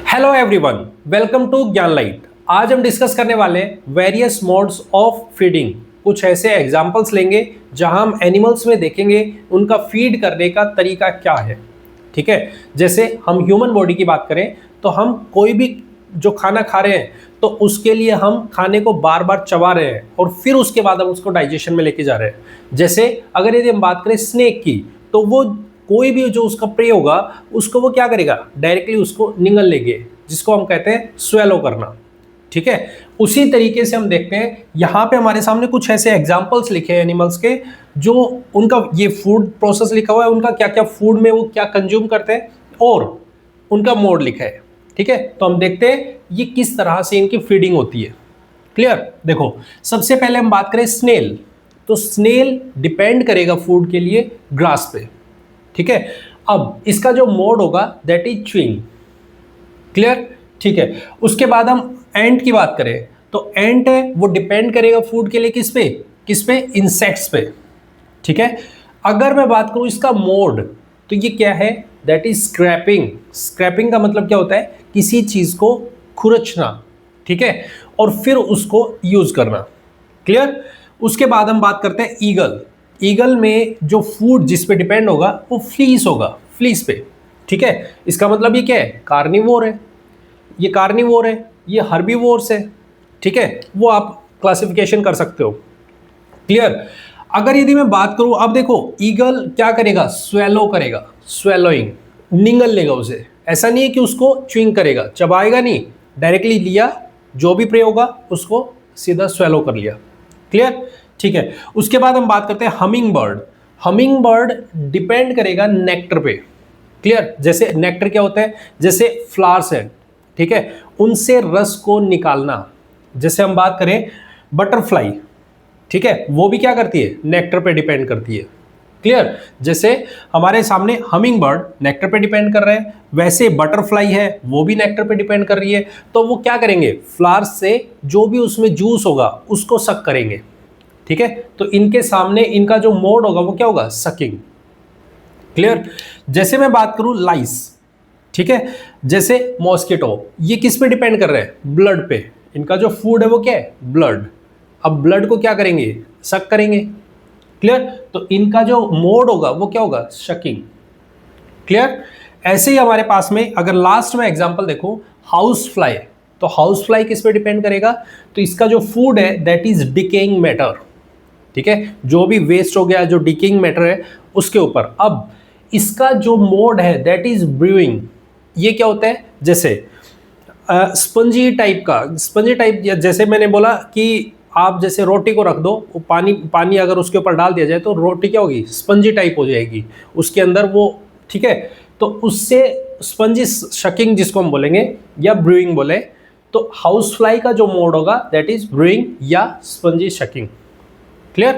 Hello everyone, welcome to ज्ञान light. आज हम डिस्कस करने वाले वेरियस मोड्स ऑफ फीडिंग। कुछ ऐसे एग्जांपल्स लेंगे जहां हम एनिमल्स में देखेंगे उनका फीड करने का तरीका क्या है। ठीक है, जैसे हम ह्यूमन बॉडी की बात करें तो हम कोई भी जो खाना खा रहे हैं तो उसके लिए हम खाने को बार बार चबा रहे हैं और फिर उसके बाद हम उसको डाइजेशन में लेके जा रहे हैं। जैसे अगर यदि हम बात करें स्नेक की, तो वो कोई भी जो उसका प्रे होगा उसको वो क्या करेगा, डायरेक्टली उसको निगल लेंगे, जिसको हम कहते हैं स्वेलो करना। ठीक है, उसी तरीके से हम देखते हैं यहाँ पे हमारे सामने कुछ ऐसे एग्जांपल्स लिखे हैं एनिमल्स के, जो उनका ये फूड प्रोसेस लिखा हुआ है, उनका क्या क्या फूड में वो क्या कंज्यूम करते हैं और उनका मोड लिखा है। ठीक है, तो हम देखते हैं ये किस तरह से इनकी फीडिंग होती है। क्लियर? देखो, सबसे पहले हम बात करें स्नेल, तो स्नेल डिपेंड करेगा फूड के लिए ग्रास पे। ठीक है, अब इसका जो मोड होगा दैट इज च्यूइंग। क्लियर? ठीक है, उसके बाद हम एंट की बात करें तो एंट है वो डिपेंड करेगा फूड के लिए किस पे, इंसेक्ट्स पे। ठीक है, अगर मैं बात करूं इसका मोड तो ये क्या है, दैट इज स्क्रैपिंग। स्क्रैपिंग का मतलब क्या होता है, किसी चीज को खुरचना। ठीक है, और फिर उसको यूज करना। क्लियर? उसके बाद हम बात करते हैं ईगल। ईगल में जो फूड जिस पे डिपेंड होगा वो फ्लीस होगा, फ्लीस पे। ठीक है, इसका मतलब ये क्या है, कार्निवोर है। ये कार्निवोर है, ये हर्बीवोर्स है। ठीक है, वो आप क्लासिफिकेशन कर सकते हो। क्लियर? अगर यदि मैं बात करूं, अब देखो ईगल क्या करेगा, स्वेलो करेगा, स्वेलोइंग, निगल लेगा उसे। ऐसा नहीं है कि उसको च्युइंग करेगा, चबाएगा नहीं, डायरेक्टली लिया, जो भी प्रे होगा उसको सीधा स्वेलो कर लिया। क्लियर? ठीक है, उसके बाद हम बात करते हैं humming bird. Humming bird depend करेगा नेक्टर पे। क्लियर? जैसे नेक्टर क्या होता है, जैसे फ्लावर्स है, ठीक है, उनसे रस को निकालना। जैसे हम बात करें बटरफ्लाई, ठीक है, वो भी क्या करती है, नेक्टर पे डिपेंड करती है। क्लियर? जैसे हमारे सामने हमिंग बर्ड नेक्टर पे डिपेंड कर रहे हैं, वैसे बटरफ्लाई है वो भी नेक्टर पे डिपेंड कर रही है। तो वो क्या करेंगे, फ्लावर्स से जो भी उसमें जूस होगा उसको सक करेंगे। ठीक है, तो इनके सामने इनका जो मोड होगा वो क्या होगा, सकिंग। क्लियर? जैसे मैं बात करूं लाइस, ठीक है, जैसे मॉस्किटो, ये किस पे डिपेंड कर रहे हैं, ब्लड पे। इनका जो फूड है वो क्या है, ब्लड। अब ब्लड को क्या करेंगे, सक करेंगे। क्लियर? तो इनका जो मोड होगा वो क्या होगा, शकिंग। क्लियर? ऐसे ही हमारे पास में अगर लास्ट में एग्जांपल देखो, हाउस फ्लाई, तो हाउस फ्लाई किस पे डिपेंड करेगा, तो इसका जो फूड है दैट इज डिकेइंग मैटर। ठीक है, जो भी वेस्ट हो गया, जो डिकेइंग मैटर है उसके ऊपर। अब इसका जो मोड है दैट इज ब्रूइंग। ये क्या होता है, जैसे स्पंजी टाइप का, स्पंजी टाइप, जैसे मैंने बोला कि आप जैसे रोटी को रख दो, वो पानी अगर उसके ऊपर डाल दिया जाए तो रोटी क्या होगी, स्पंजी टाइप हो जाएगी उसके अंदर वो। ठीक है, तो उससे स्पंजी शकिंग जिसको हम बोलेंगे या ब्रूइंग बोले, तो हाउस फ्लाई का जो मोड होगा दैट इज ब्रूइंग या स्पंजी शकिंग। क्लियर?